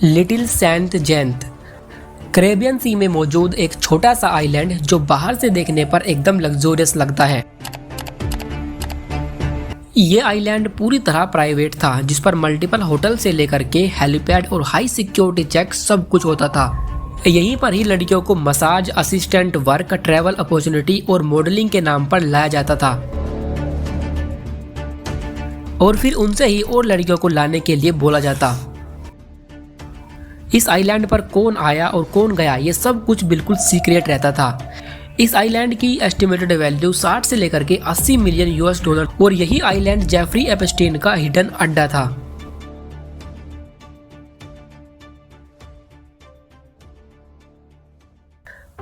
Little Saint जेंथ Caribbean sea में मौजूद एक छोटा सा आइलैंड जो बाहर से देखने पर एकदम लग्जोरियस लगता है। ये आइलैंड पूरी तरह प्राइवेट था, जिस पर मल्टीपल होटल से लेकर के हेलीपैड और हाई सिक्योरिटी चेक सब कुछ होता था। यहीं पर ही लड़कियों को massage, assistant work, travel opportunity और मॉडलिंग के नाम पर लाया जाता था और फिर उनसे ही और लड़कियों को लाने के लिए बोला जाता। इस आइलैंड पर कौन आया और कौन गया, ये सब कुछ बिल्कुल सीक्रेट रहता था। इस आइलैंड की एस्टिमेटेड वैल्यू 60 से लेकर के 80 मिलियन यूएस डॉलर और यही आइलैंड जेफरी एपस्टीन का हिडन अड्डा था।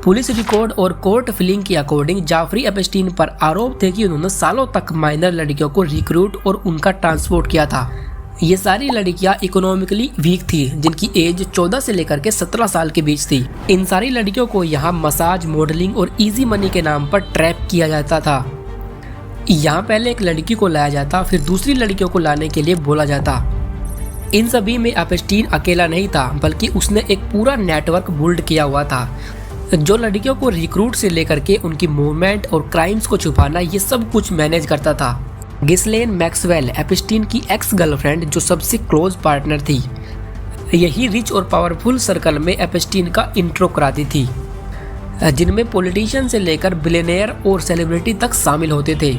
पुलिस रिकॉर्ड और कोर्ट फिलिंग के अकॉर्डिंग जेफरी एपस्टीन पर आरोप थे कि उन्होंने सालों तक माइनर लड़कियों को रिक्रूट और उनका ट्रांसपोर्ट किया था। ये सारी लड़कियां इकोनॉमिकली वीक थी, जिनकी एज 14 से लेकर के 17 साल के बीच थी। इन सारी लड़कियों को यहाँ मसाज, मॉडलिंग और इजी मनी के नाम पर ट्रैप किया जाता था। यहाँ पहले एक लड़की को लाया जाता, फिर दूसरी लड़कियों को लाने के लिए बोला जाता। इन सभी में एपस्टीन अकेला नहीं था, बल्कि उसने एक पूरा नेटवर्क बिल्ड किया हुआ था, जो लड़कियों को रिक्रूट से लेकर के उनकी मूवमेंट और क्राइम्स को छुपाना, ये सब कुछ मैनेज करता था। गिस्लेन मैक्सवेल एपस्टीन की एक्स गर्लफ्रेंड, जो सबसे क्लोज पार्टनर थी, यही रिच और पावरफुल सर्कल में एपस्टीन का इंट्रो कराती थी, जिनमें पॉलिटिशियन से लेकर बिलियनियर और सेलिब्रिटी तक शामिल होते थे।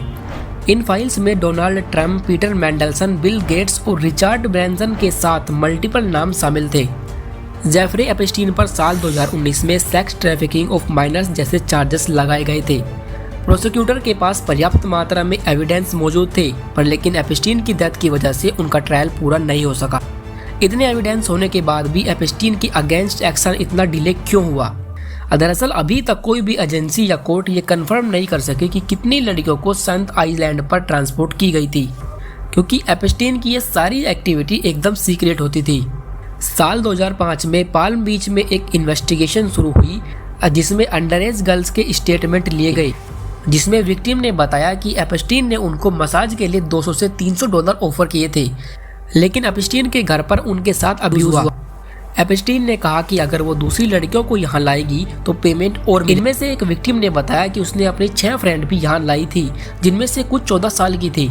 इन फाइल्स में Donald Trump, Peter Mandelson, Bill Gates और रिचर्ड ब्रैंसन के साथ मल्टीपल नाम शामिल थे। जेफरी एपस्टीन पर साल 2019 में सेक्स ट्रैफिकिंग ऑफ माइनर्स जैसे चार्जेस लगाए गए थे। प्रोसिक्यूटर के पास पर्याप्त मात्रा में एविडेंस मौजूद थे, पर लेकिन एपस्टीन की डेथ की वजह से उनका ट्रायल पूरा नहीं हो सका। इतने एविडेंस होने के बाद भी एपस्टीन की अगेंस्ट एक्शन इतना डिले क्यों हुआ? दरअसल अभी तक कोई भी एजेंसी या कोर्ट ये कंफर्म नहीं कर सके कि कितनी लड़कियों को सेंट आइलैंड पर ट्रांसपोर्ट की गई थी, क्योंकि एपस्टीन की ये सारी एक्टिविटी एकदम सीक्रेट होती थी। साल 2005 में पाल्म बीच में एक इन्वेस्टिगेशन शुरू हुई, जिसमें अंडरएज गर्ल्स के स्टेटमेंट लिए गए, जिसमें विक्टिम ने बताया कि एपस्टीन ने उनको मसाज के लिए 200 से 300 डॉलर ऑफर किए थे, लेकिन एपस्टीन के घर पर उनके साथ अब्यूज हुआ। एपस्टीन ने कहा कि अगर वो दूसरी लड़कियों को यहाँ लाएगी तो पेमेंट और इनमें से एक विक्टिम ने बताया कि उसने अपनी 6 फ्रेंड भी यहाँ लाई थी, जिनमें से कुछ 14 साल की थी।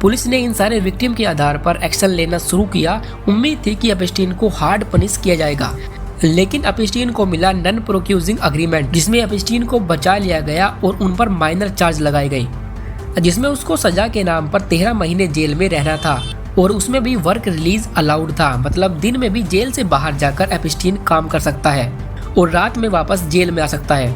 पुलिस ने इन सारे विक्टिम के आधार पर एक्शन लेना शुरू किया। उम्मीद थी कि एपस्टीन को हार्ड पनिश किया जाएगा, लेकिन एपस्टीन को मिला नॉन प्रोक्यूजिंग अग्रीमेंट, जिसमें एपस्टीन को बचा लिया गया और उन पर माइनर चार्ज लगाए गए, जिसमें उसको सजा के नाम पर 13 महीने जेल में रहना था और उसमें भी वर्क रिलीज अलाउड था। मतलब दिन में भी जेल से बाहर जाकर एपस्टीन काम कर सकता है और रात में वापस जेल में आ सकता है।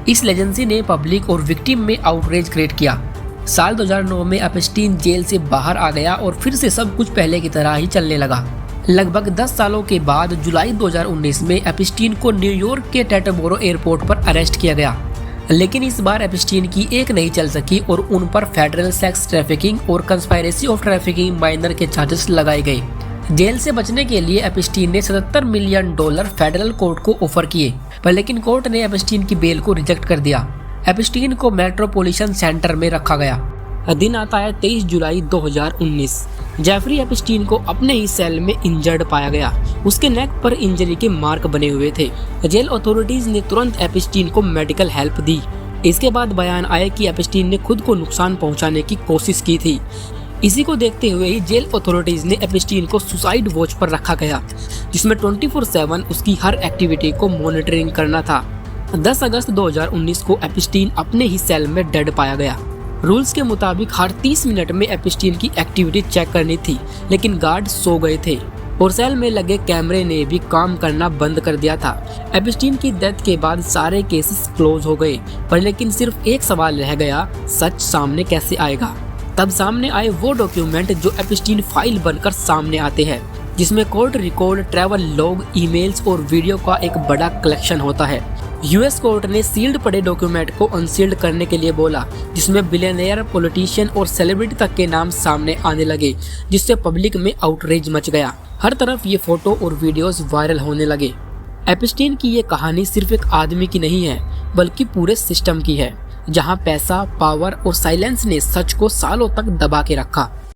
इस लेजेंसी ने पब्लिक और विक्टिम में आउटरेज क्रिएट किया। साल 2009 में एपस्टीन जेल से बाहर आ गया और फिर से सब कुछ पहले की तरह ही चलने लगा। लगभग 10 सालों के बाद जुलाई 2019 में एपस्टीन को न्यूयॉर्क के टेटबोरो एयरपोर्ट पर अरेस्ट किया गया, लेकिन इस बार एपस्टीन की एक नहीं चल सकी और उन पर फेडरल सेक्स ट्रैफिकिंग और कंस्पायरेसी ऑफ ट्रैफिकिंग माइनर के चार्जेस लगाए गए। जेल से बचने के लिए एपस्टीन ने $77 मिलियन फेडरल कोर्ट को ऑफर किए, पर लेकिन कोर्ट ने एपस्टीन की बेल को रिजेक्ट कर दिया। एपस्टीन को मेट्रोपॉलिटन सेंटर में रखा गया। दिन आता है 23 जुलाई 2019। जेफरी एपस्टीन को अपने ही सेल में इंजर्ड पाया गया। उसके नेक पर इंजरी के मार्क बने हुए थे। जेल अथॉरिटीज ने तुरंत एपस्टीन को मेडिकल हेल्प दी। इसके बाद बयान आए कि एपस्टीन ने खुद को नुकसान पहुंचाने की कोशिश की थी। इसी को देखते हुए ही जेल अथॉरिटीज ने एपस्टीन को सुसाइड वॉच पर रखा गया, जिसमें 24/7 उसकी हर एक्टिविटी को मॉनिटरिंग करना था। 10 अगस्त 2019 को एपस्टीन अपने ही सेल में डेड पाया गया। रूल्स के मुताबिक हर 30 मिनट में एपस्टीन की एक्टिविटी चेक करनी थी, लेकिन गार्ड सो गए थे और सेल में लगे कैमरे ने भी काम करना बंद कर दिया था। एपस्टीन की डेथ के बाद सारे केसेस क्लोज हो गए, पर लेकिन सिर्फ एक सवाल रह गया, सच सामने कैसे आएगा? तब सामने आए वो डॉक्यूमेंट जो एपस्टीन फाइल बनकर सामने आते हैं, जिसमें court record, travel log, emails और वीडियो का एक बड़ा कलेक्शन होता है। यूएस कोर्ट ने सील्ड पड़े डॉक्यूमेंट को अनसील्ड करने के लिए बोला, जिसमें बिलियनियर, पॉलिटिशियन और सेलिब्रिटी तक के नाम सामने आने लगे, जिससे पब्लिक में आउटरेज मच गया। हर तरफ ये फोटो और वीडियोस वायरल होने लगे। एपस्टीन की ये कहानी सिर्फ एक आदमी की नहीं है, बल्कि पूरे सिस्टम की है, जहां पैसा, पावर और साइलेंस ने सच को सालों तक दबा के रखा।